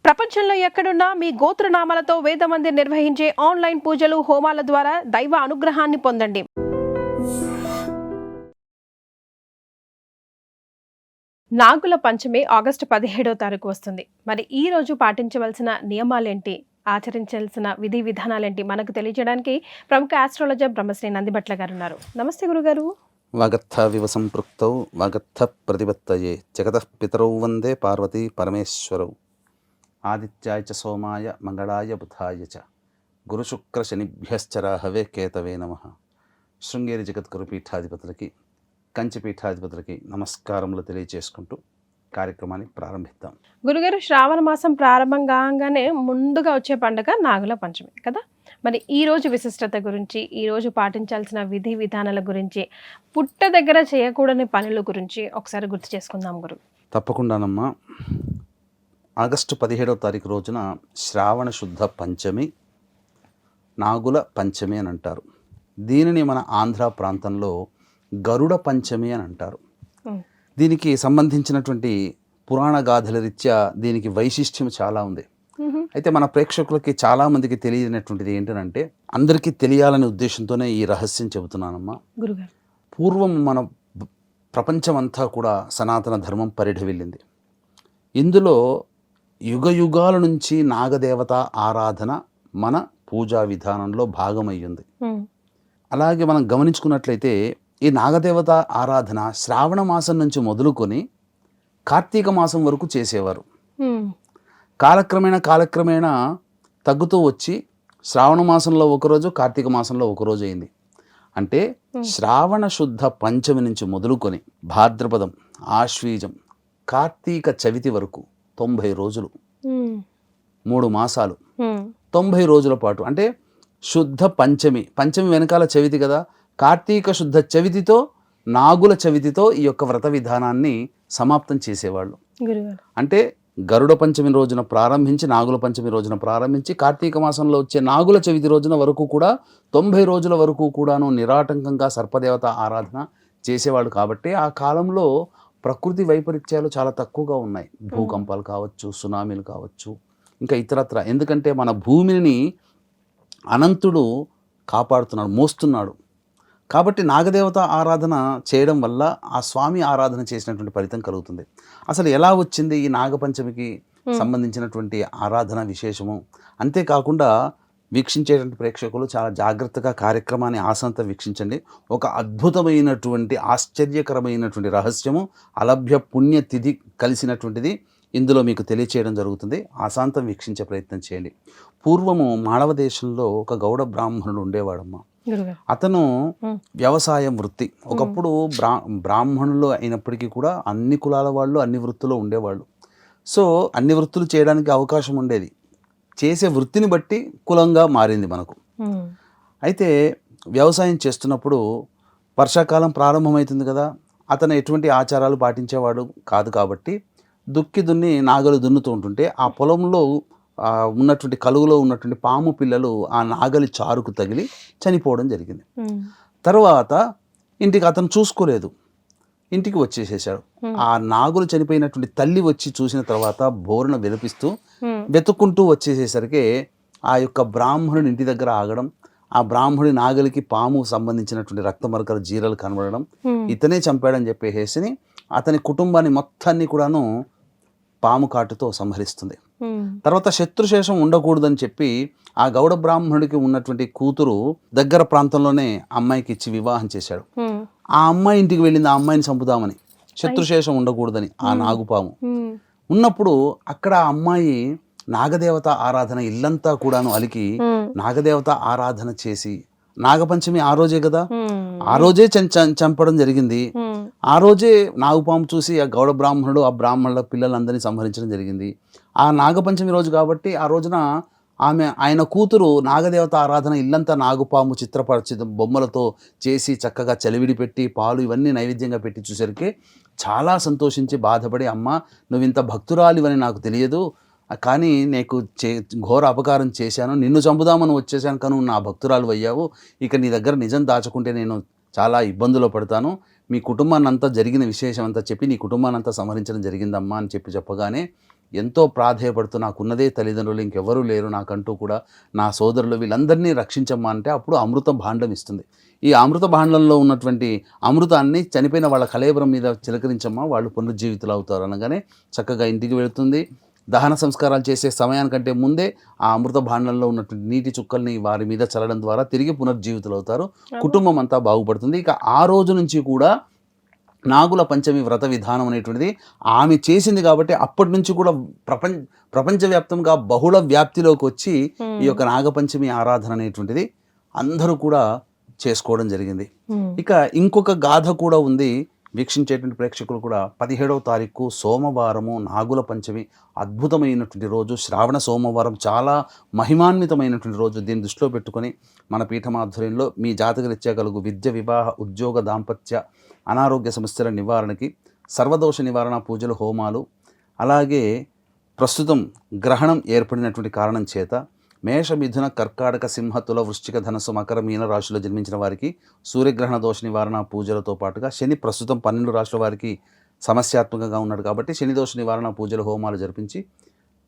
ప్రపంచంలో ఎక్కడున్నా మీ గోత్రనామాలతో వేదమందిర్ నిర్వహించే ఆన్లైన్ పూజలు హోమాల ద్వారా దైవ అనుగ్రహాన్ని పొందండి. నాగుల పంచమి ఆగస్టు 17వ తారీఖు వస్తుంది. మరి ఈ రోజు పాటించవలసిన నియమాలేంటి, ఆచరించాల్సిన విధి విధానాలేంటి మనకు తెలియజేయడానికి ప్రముఖ ఆస్ట్రాలజర్ బ్రహ్మశ్రీ నందిభట్ల గారు ఉన్నారు. నమస్తే గురుగారు. వాగర్థ వివ సంపృక్తౌ వాగర్థ ప్రతిపత్తయే జగతః పితరౌ వందే పార్వతీ పరమేశ్వరౌ ఆదిత్యాయ చ సోమాయ మంగళాయ బుధాయ చ గురుశుక్ర శనిభ్యశ్చ రాహవే కేతవే నమః. శృంగేరి జగద్గురు పీఠాధిపతులకి కంచి పీఠాధిపతులకి నమస్కారములు తెలియజేసుకుంటూ కార్యక్రమాన్ని ప్రారంభిద్దాం. గురుగారు, శ్రావణ మాసం ప్రారంభం కాగానే ముందుగా వచ్చే పండుగ నాగుల పంచమి కదా. మరి ఈ రోజు విశిష్టత గురించి, ఈ రోజు పాటించాల్సిన విధి విధానాల గురించి, పుట్ట దగ్గర చేయకూడని పనుల గురించి ఒకసారి గుర్తు చేసుకుందాం గురు. తప్పకుండానమ్మా. ఆగస్టు 17వ తారీఖు రోజున శ్రావణ శుద్ధ పంచమి, నాగుల పంచమి అని అంటారు. దీనిని మన ఆంధ్ర ప్రాంతంలో గరుడ పంచమి అని అంటారు. దీనికి సంబంధించినటువంటి పురాణ గాథల రీత్యా దీనికి వైశిష్ట్యం చాలా ఉంది. అయితే మన ప్రేక్షకులకి చాలామందికి తెలియనటువంటిది ఏంటంటే, అందరికీ తెలియాలనే ఉద్దేశంతోనే ఈ రహస్యం చెబుతున్నానమ్మా. పూర్వం మన ప్రపంచం అంతా కూడా సనాతన ధర్మం పరిఢవిల్లింది. ఇందులో యుగ యుగాల నుంచి నాగదేవత ఆరాధన మన పూజా విధానంలో భాగమయ్యింది. అలాగే మనం గమనించుకున్నట్లయితే ఈ నాగదేవత ఆరాధన శ్రావణ మాసం నుంచి మొదలుకొని కార్తీక మాసం వరకు చేసేవారు. కాలక్రమేణా తగ్గుతూ వచ్చి శ్రావణ మాసంలో ఒకరోజు, కార్తీక మాసంలో ఒకరోజు అయింది. అంటే శ్రావణ శుద్ధ పంచమి నుంచి మొదలుకొని భాద్రపదం, ఆశ్వీజం, కార్తీక చవితి వరకు 90 రోజులు, 3 మాసాలు, 90 రోజుల పాటు. అంటే శుద్ధ పంచమి, పంచమి వెనకాల చవితి కదా, కార్తీక శుద్ధ చవితితో నాగుల చవితితో ఈ యొక్క వ్రత విధానాన్ని సమాప్తం చేసేవాళ్ళు. అంటే గరుడ పంచమి రోజున ప్రారంభించి, నాగుల పంచమి రోజున ప్రారంభించి, కార్తీక మాసంలో వచ్చే నాగుల చవితి రోజున వరకు కూడా 90 రోజుల వరకు కూడాను నిరాటంకంగా సర్పదేవత ఆరాధన చేసేవాళ్ళు. కాబట్టి ఆ కాలంలో ప్రకృతి వైపరీత్యాలు చాలా తక్కువగా ఉన్నాయి. భూకంపాలు కావచ్చు, సునామీలు కావచ్చు, ఇంకా ఇతరత్ర. ఎందుకంటే మన భూమిని అనంతుడు కాపాడుతున్నాడు, మోస్తున్నాడు. కాబట్టి నాగదేవత ఆరాధన చేయడం వల్ల ఆ స్వామి ఆరాధన చేసినటువంటి ఫలితం కలుగుతుంది. అసలు ఎలా వచ్చింది ఈ నాగపంచమికి సంబంధించినటువంటి ఆరాధన విశేషము? అంతేకాకుండా వీక్షించేటువంటి ప్రేక్షకులు చాలా జాగ్రత్తగా కార్యక్రమాన్ని ఆసంతా వీక్షించండి. ఒక అద్భుతమైనటువంటి ఆశ్చర్యకరమైనటువంటి రహస్యము, అలభ్య పుణ్యతిథి కలిసినటువంటిది ఇందులో మీకు తెలియచేయడం జరుగుతుంది. ఆశాంతం వీక్షించే ప్రయత్నం చేయండి. పూర్వము మాళవ దేశంలో ఒక గౌడ బ్రాహ్మణుడు ఉండేవాడమ్మా. అతను వ్యవసాయం వృత్తి. ఒకప్పుడు బ్రాహ్మణులు అయినప్పటికీ కూడా అన్ని కులాల వాళ్ళు అన్ని వృత్తుల్లో ఉండేవాళ్ళు. సో అన్ని వృత్తులు చేయడానికి అవకాశం ఉండేది. చేసే వృత్తిని బట్టి కులంగా మారింది మనకు. అయితే వ్యవసాయం చేస్తున్నప్పుడు వర్షాకాలం ప్రారంభమవుతుంది కదా, అతను ఎటువంటి ఆచారాలు పాటించేవాడు కాదు. కాబట్టి దున్ని నాగలు దున్నుతూ ఉంటుంటే ఆ పొలంలో ఉన్నటువంటి కలుగులో ఉన్నటువంటి పాము పిల్లలు ఆ నాగలి చారుకు తగిలి చనిపోవడం జరిగింది. తర్వాత ఇంటికి అతను చూసుకోలేదు, ఇంటికి వచ్చేసేసాడు. ఆ నాగులు చనిపోయినటువంటి తల్లి వచ్చి చూసిన తర్వాత బోరున విలపిస్తూ వెతుక్కుంటూ వచ్చేసేసరికి ఆ యొక్క బ్రాహ్మణుడి ఇంటి దగ్గర ఆగడం, ఆ బ్రాహ్మణుడి నాగలికి పాము సంబంధించినటువంటి రక్తమరకల జీరలు కనబడడం, ఇతనే చంపాడని చెప్పేసి అతని కుటుంబాన్ని మొత్తాన్ని కూడాను పాము కాటుతో సంహరిస్తుంది. తర్వాత శత్రుశేషం ఉండకూడదని చెప్పి ఆ గౌడ బ్రాహ్మణుడికి ఉన్నటువంటి కూతురు దగ్గర ప్రాంతంలోనే అమ్మాయికి ఇచ్చి వివాహం చేశాడు. ఆ అమ్మాయి ఇంటికి వెళ్ళింది ఆ అమ్మాయిని చంపుదామని, శత్రుశేషం ఉండకూడదని. ఆ నాగుపాము ఉన్నప్పుడు అక్కడ ఆ అమ్మాయి నాగదేవత ఆరాధన ఇల్లంతా కూడాను అలికి నాగదేవత ఆరాధన చేసి, నాగపంచమి ఆ రోజే కదా, ఆ రోజే చంపడం జరిగింది. ఆ రోజే నాగుపాము చూసి ఆ గౌడ బ్రాహ్మణుడు ఆ బ్రాహ్మణుల పిల్లలందరినీ సంహరించడం జరిగింది. ఆ నాగపంచమి రోజు కాబట్టి ఆ రోజున ఆయన కూతురు నాగదేవత ఆరాధన ఇల్లంతా నాగుపాము చిత్రపరిచిత బొమ్మలతో చేసి చక్కగా చలివిడి పెట్టి పాలు ఇవన్నీ నైవేద్యంగా పెట్టి చూసరికి చాలా సంతోషించి బాధపడి, అమ్మ నువ్వు ఇంత భక్తురాలివని నాకు తెలియదు, కానీ నీకు ఘోర అపకారం చేశాను, నిన్ను చంపుదామని వచ్చేసాను, కానీ నా భక్తురాలు అయ్యావు, ఇక నీ దగ్గర నిజం దాచుకుంటే నేను చాలా ఇబ్బందులు పడతాను, మీ కుటుంబాన్ని అంతా జరిగిన విశేషం అంతా చెప్పి నీ కుటుంబాన్ని అంతా సంహరించడం జరిగిందమ్మా అని చెప్పగానే ఎంతో ప్రాధేయపడుతూ నాకున్నదే తల్లిదండ్రులు, ఇంకెవరూ లేరు నాకంటూ కూడా, నా సోదరులు వీళ్ళందరినీ రక్షించమ్మా అంటే అప్పుడు అమృత భాండం ఇస్తుంది. ఈ అమృత భాండంలో ఉన్నటువంటి అమృతాన్ని చనిపోయిన వాళ్ళ కళేబరం మీద చిలకరించమ్మా, వాళ్ళు పునరుజ్జీవితులు అవుతారు అనగానే చక్కగా ఇంటికి వెళుతుంది. దహన సంస్కారాలు చేసే సమయానికంటే ముందే ఆ అమృత భాండంలో ఉన్నటువంటి నీటి చుక్కల్ని వారి మీద చల్లడం ద్వారా తిరిగి పునర్జీవితులు అవుతారు. కుటుంబం అంతా బాగుపడుతుంది. ఇక ఆ రోజు నుంచి కూడా నాగుల పంచమి వ్రత విధానం అనేటువంటిది ఆమె చేసింది కాబట్టి అప్పటి నుంచి కూడా ప్రపంచవ్యాప్తంగా బహుళ వ్యాప్తిలోకి వచ్చి ఈ యొక్క నాగపంచమి ఆరాధన అనేటువంటిది అందరూ కూడా చేసుకోవడం జరిగింది. ఇక ఇంకొక గాథ కూడా ఉంది. వీక్షించేటువంటి ప్రేక్షకులు కూడా 17వ తారీఖు సోమవారము నాగుల పంచమి అద్భుతమైనటువంటి రోజు. శ్రావణ సోమవారం చాలా మహిమాన్వితమైనటువంటి రోజు. దీన్ని దృష్టిలో పెట్టుకొని మన పీఠమాధ్వర్యంలో మీ జాతకరీత్యా కలుగు విద్య, వివాహ, ఉద్యోగ, దాంపత్య, అనారోగ్య సమస్యల నివారణకి సర్వదోష నివారణ పూజలు, హోమాలు, అలాగే ప్రస్తుతం గ్రహణం ఏర్పడినటువంటి కారణం చేత మేష, మిథున, కర్కాటక, సింహ, తుల, వృశ్చిక, ధనస్సు, మకర, మీన రాశిలో జన్మించిన వారికి సూర్యగ్రహణ దోష నివారణ పూజలతో పాటుగా శని ప్రస్తుతం 12 రాశుల వారికి సమస్యాత్మకంగా ఉన్నాడు కాబట్టి శని దోష నివారణ పూజలు, హోమాలు జరిపించి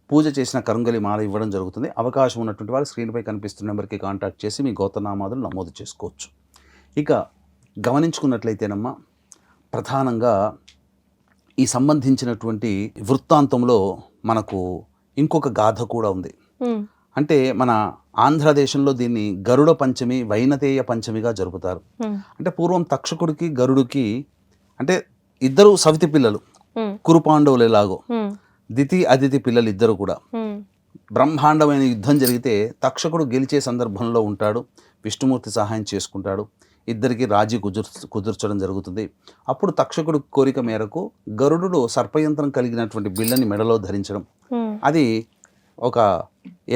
పూజ చేసిన కరుంగలి మాల ఇవ్వడం జరుగుతుంది. అవకాశం ఉన్నటువంటి వారు స్క్రీన్పై కనిపిస్తున్న నెంబర్కి కాంటాక్ట్ చేసి మీ గోత్రనామాదులు నమోదు చేసుకోవచ్చు. ఇక గమనించుకున్నట్లయితేనమ్మా, ప్రధానంగా ఈ సంబంధించినటువంటి వృత్తాంతంలో మనకు ఇంకొక గాథ కూడా ఉంది. అంటే మన ఆంధ్రదేశంలో దీన్ని గరుడ పంచమి, వైనతేయ పంచమిగా జరుపుతారు. అంటే పూర్వం తక్షకుడికి గరుడికి అంటే ఇద్దరు సవితి పిల్లలు, కురుపాండవులు ఎలాగో దితి అదితి పిల్లలు ఇద్దరు కూడా. బ్రహ్మాండమైన యుద్ధం జరిగితే తక్షకుడు గెలిచే సందర్భంలో ఉంటాడు, విష్ణుమూర్తి సహాయం చేసుకుంటాడు, ఇద్దరికి రాజీ కుదుర్చడం జరుగుతుంది. అప్పుడు తక్షకుడు కోరిక మేరకు గరుడు సర్పయంత్రం కలిగినటువంటి బిళ్ళని మెడలో ధరించడం, అది ఒక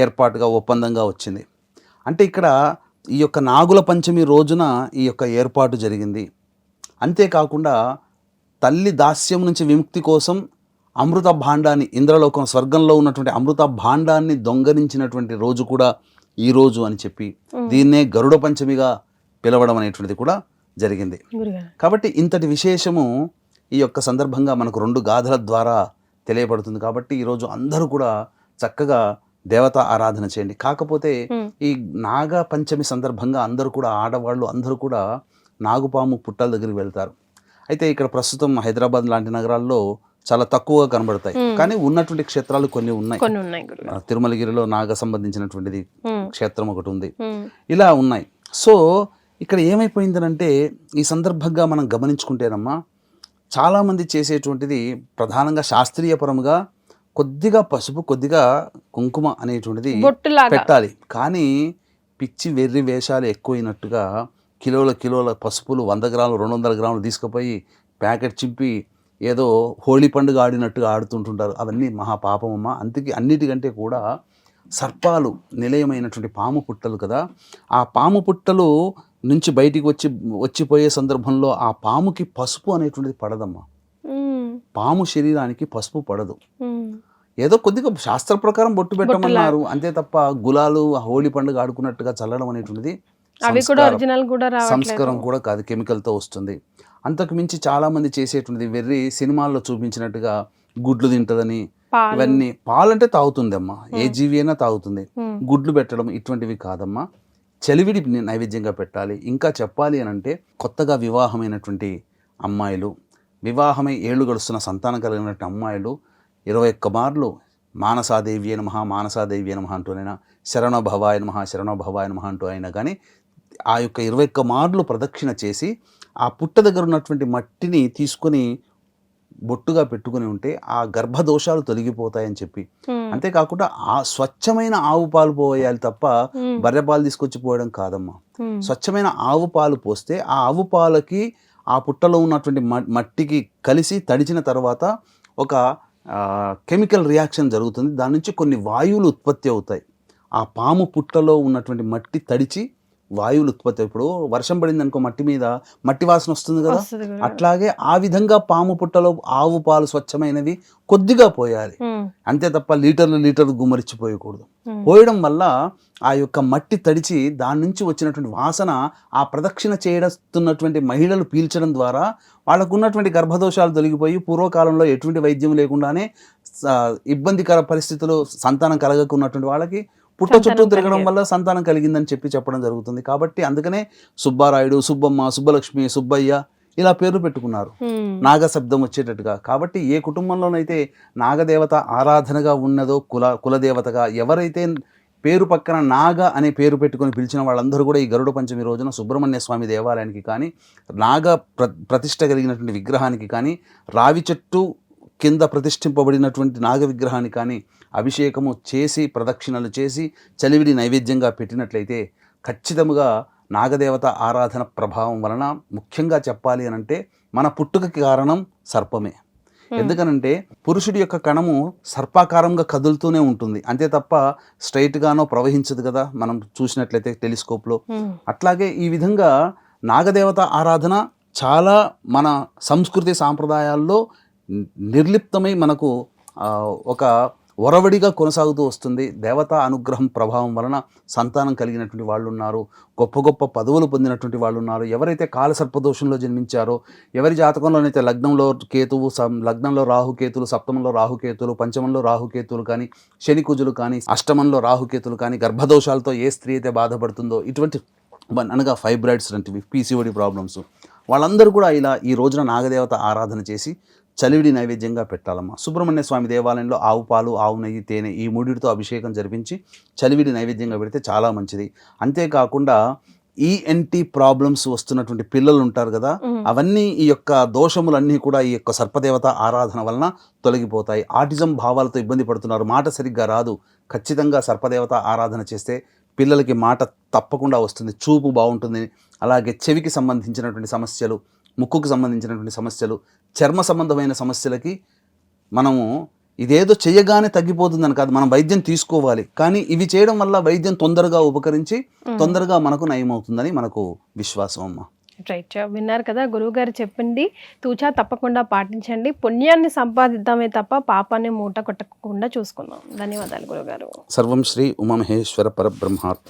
ఏర్పాటుగా, ఒప్పందంగా వచ్చింది. అంటే ఇక్కడ ఈ యొక్క నాగుల పంచమి రోజున ఈ యొక్క ఏర్పాటు జరిగింది. అంతేకాకుండా తల్లి దాస్యం నుంచి విముక్తి కోసం అమృత భాండాన్ని, ఇంద్రలోకం స్వర్గంలో ఉన్నటువంటి అమృత భాండాన్ని దొంగలించినటువంటి రోజు కూడా ఈ రోజు అని చెప్పి దీన్నే గరుడ పంచమిగా పిలవడం అనేటువంటిది కూడా జరిగింది. కాబట్టి ఇంతటి విశేషము ఈ యొక్క సందర్భంగా మనకు 2 గాథల ద్వారా తెలియబడుతుంది. కాబట్టి ఈరోజు అందరూ కూడా చక్కగా దేవతా ఆరాధన చేయండి. కాకపోతే ఈ నాగ పంచమి సందర్భంగా అందరూ కూడా, ఆడవాళ్ళు అందరూ కూడా నాగుపాము పుట్టల దగ్గరికి వెళ్తారు. అయితే ఇక్కడ ప్రస్తుతం హైదరాబాద్ లాంటి నగరాల్లో చాలా తక్కువగా కనబడతాయి, కానీ ఉన్నటువంటి క్షేత్రాలు కొన్ని ఉన్నాయి. తిరుమలగిరిలో నాగ సంబంధించినటువంటిది క్షేత్రం ఒకటి ఉంది, ఇలా ఉన్నాయి. సో ఇక్కడ ఏమైపోయిందనంటే ఈ సందర్భంగా మనం గమనించుకుంటేనమ్మా, చాలామంది చేసేటువంటిది ప్రధానంగా శాస్త్రీయపరముగా కొద్దిగా పసుపు, కొద్దిగా కుంకుమ అనేటువంటిది పెట్టాలి. కానీ పిచ్చి వెర్రి వేషాలు ఎక్కువైనట్టుగా కిలోల పసుపులు 100 గ్రాములు 200 గ్రాములు తీసుకుపోయి ప్యాకెట్ చింపి ఏదో హోళీ పండుగ ఆడినట్టుగా ఆడుతుంటుంటారు. అవన్నీ మహాపాపమమ్మ. అందుకే అన్నిటికంటే కూడా సర్పాలు నిలయమైనటువంటి పాము పుట్టలు కదా, ఆ పాము పుట్టలు నుంచి బయటికి వచ్చిపోయే సందర్భంలో ఆ పాముకి పసుపు అనేటువంటిది పడదమ్మా. పాము శరీరానికి పసుపు పడదు. ఏదో కొద్దిగా శాస్త్ర ప్రకారం బొట్టు పెట్టమన్నారు అంతే తప్ప గులాలు హోళీ పండుగ ఆడుకున్నట్టుగా చల్లడం అనేటువంటిది సంస్కారం కూడా కాదు, కెమికల్తో వస్తుంది. అంతకు మించి చాలా మంది చేసేటువంటిది వెర్రి సినిమాల్లో చూపించినట్టుగా గుడ్లు తింటదని, ఇవన్నీ పాలంటే తాగుతుంది అమ్మా, ఏ జీవి అయినా తాగుతుంది. గుడ్లు పెట్టడం ఇటువంటివి కాదమ్మా, చలివిడి నైవేద్యంగా పెట్టాలి. ఇంకా చెప్పాలి అని అంటే కొత్తగా వివాహమైనటువంటి అమ్మాయిలు, వివాహమై 7 ఏళ్ళు గడుస్తున్న సంతానం కలిగినటువంటి అమ్మాయిలు 21 మార్లు మానసాదేవి నమః మానసాదేవి నమః అంటూనైనా, శరణ భవాయ నమః శరణ భవాయ నమః అంటూ అయినా కానీ ఆ యొక్క 21 మార్లు ప్రదక్షిణ చేసి ఆ పుట్ట దగ్గర ఉన్నటువంటి మట్టిని తీసుకొని బొట్టుగా పెట్టుకుని ఉంటే ఆ గర్భదోషాలు తొలగిపోతాయని చెప్పి, అంతేకాకుండా ఆ స్వచ్ఛమైన ఆవు పాలు పోయాలి తప్ప బర్రె పాలు తీసుకొచ్చి పోయడం కాదమ్మా. స్వచ్ఛమైన ఆవు పాలు పోస్తే ఆ ఆవు పాలకి ఆ పుట్టలో ఉన్నటువంటి మట్టికి కలిసి తడిచిన తర్వాత ఒక కెమికల్ రియాక్షన్ జరుగుతుంది. దాని నుంచి కొన్ని వాయువులు ఉత్పత్తి అవుతాయి. ఆ పాము పుట్టలో ఉన్నటువంటి మట్టి తడిచి వాయువులు ఉత్పత్తి. ఇప్పుడు వర్షం పడింది అనుకో మట్టి మీద, మట్టి వాసన వస్తుంది కదా, వస్తుంది గురుగారు. అట్లాగే ఆ విధంగా పాము పుట్టలో ఆవు పాలు స్వచ్ఛమైనవి కొద్దిగా పోయాలి, అంతే తప్ప లీటర్లు గుమ్మరిచ్చిపోయకూడదు. పోయడం వల్ల ఆ యొక్క మట్టి తడిచి దాని నుంచి వచ్చినటువంటి వాసన ఆ ప్రదక్షిణ చేస్తున్నటువంటి మహిళలు పీల్చడం ద్వారా వాళ్ళకు ఉన్నటువంటి గర్భదోషాలు తొలగిపోయి పూర్వకాలంలో ఎటువంటి వైద్యం లేకుండానే ఇబ్బందికర పరిస్థితులు సంతానం కలగకున్నటువంటి వాళ్ళకి పుట్ట చుట్టూ తిరగడం వల్ల సంతానం కలిగిందని చెప్పడం జరుగుతుంది. కాబట్టి అందుకనే సుబ్బారాయుడు, సుబ్బమ్మ, సుబ్బలక్ష్మి, సుబ్బయ్య ఇలా పేర్లు పెట్టుకున్నారు నాగ శబ్దం వచ్చేటట్టుగా. కాబట్టి ఏ కుటుంబంలోనైతే నాగదేవత ఆరాధనగా ఉన్నదో, కులదేవతగా ఎవరైతే పేరు పక్కన నాగ అనే పేరు పెట్టుకొని పిలిచిన వాళ్ళందరూ కూడా ఈ గరుడ పంచమి రోజున సుబ్రహ్మణ్య స్వామి దేవాలయానికి కానీ, నాగ ప్రతిష్ట కలిగినటువంటి విగ్రహానికి కానీ, రావి చెట్టు కింద ప్రతిష్ఠింపబడినటువంటి నాగ విగ్రహానికి కానీ అభిషేకము చేసి ప్రదక్షిణలు చేసి చలివిడి నైవేద్యంగా పెట్టినట్లయితే ఖచ్చితంగా నాగదేవత ఆరాధన ప్రభావం వలన, ముఖ్యంగా చెప్పాలి అనంటే మన పుట్టుకకి కారణం సర్పమే. ఎందుకనంటే పురుషుడి యొక్క కణము సర్పాకారంగా కదులుతూనే ఉంటుంది, అంతే తప్ప స్ట్రైట్గానో ప్రవహించదు కదా మనం చూసినట్లయితే టెలిస్కోప్లో. అట్లాగే ఈ విధంగా నాగదేవత ఆరాధన చాలా మన సంస్కృతి సాంప్రదాయాల్లో నిర్లిప్తమై మనకు ఒక ఒరవడిగా కొనసాగుతూ వస్తుంది. దేవతా అనుగ్రహం ప్రభావం వలన సంతానం కలిగినటువంటి వాళ్ళు ఉన్నారు, గొప్ప గొప్ప పదవులు పొందినటువంటి వాళ్ళు ఉన్నారు. ఎవరైతే కాలసర్పదోషంలో జన్మించారో, ఎవరి జాతకంలోనైతే లగ్నంలో కేతువు, లగ్నంలో రాహుకేతులు, సప్తమంలో రాహుకేతులు, పంచమంలో రాహుకేతులు కానీ, శని కుజులు కానీ, అష్టమంలో రాహుకేతులు కానీ, గర్భదోషాలతో ఏ స్త్రీ అయితే బాధపడుతుందో, ఇటువంటి అనగా ఫైబ్రాయిడ్స్ లాంటివి, పీసీఓడి ప్రాబ్లమ్స్, వాళ్ళందరూ కూడా ఇలా ఈ రోజున నాగదేవత ఆరాధన చేసి చలివిడి నైవేద్యంగా పెట్టాలమ్మా. సుబ్రహ్మణ్య స్వామి దేవాలయంలో ఆవు పాలు, ఆవు నెయ్యి, తేనె ఈ మూడిటితో అభిషేకం జరిపించి చలివిడి నైవేద్యంగా పెడితే చాలా మంచిది. అంతేకాకుండా ఈఎన్టీ ప్రాబ్లమ్స్ వస్తున్నటువంటి పిల్లలు ఉంటారు కదా, అవన్నీ ఈ యొక్క దోషములన్నీ కూడా ఈ యొక్క సర్పదేవత ఆరాధన వలన తొలగిపోతాయి. ఆటిజం భావాలతో ఇబ్బంది పడుతున్నారు, మాట సరిగ్గా రాదు, ఖచ్చితంగా సర్పదేవత ఆరాధన చేస్తే పిల్లలకి మాట తప్పకుండా వస్తుంది, చూపు బాగుంటుంది. అలాగే చెవికి సంబంధించినటువంటి సమస్యలు, ముక్కుకు సంబంధించినటువంటి సమస్యలు, చర్మ సంబంధమైన సమస్యలకి మనము ఇదేదో చేయగానే తగ్గిపోతుందని కాదు, మనం వైద్యం తీసుకోవాలి. కానీ ఇవి చేయడం వల్ల వైద్యం తొందరగా ఉపకరించి తొందరగా మనకు నయమవుతుందని మనకు విశ్వాసం అమ్మ. రైట్, విన్నారు కదా గురువుగారు చెప్పింది తూచా తప్పకుండా పాటించండి. పుణ్యాన్ని సంపాదిద్దామే తప్ప పాపాన్ని మూట కొట్టకుండా చూసుకుందాం. ధన్యవాదాలు గురువుగారు. సర్వం శ్రీ ఉమామహేశ్వర పరబ్రహ్మార్పణ.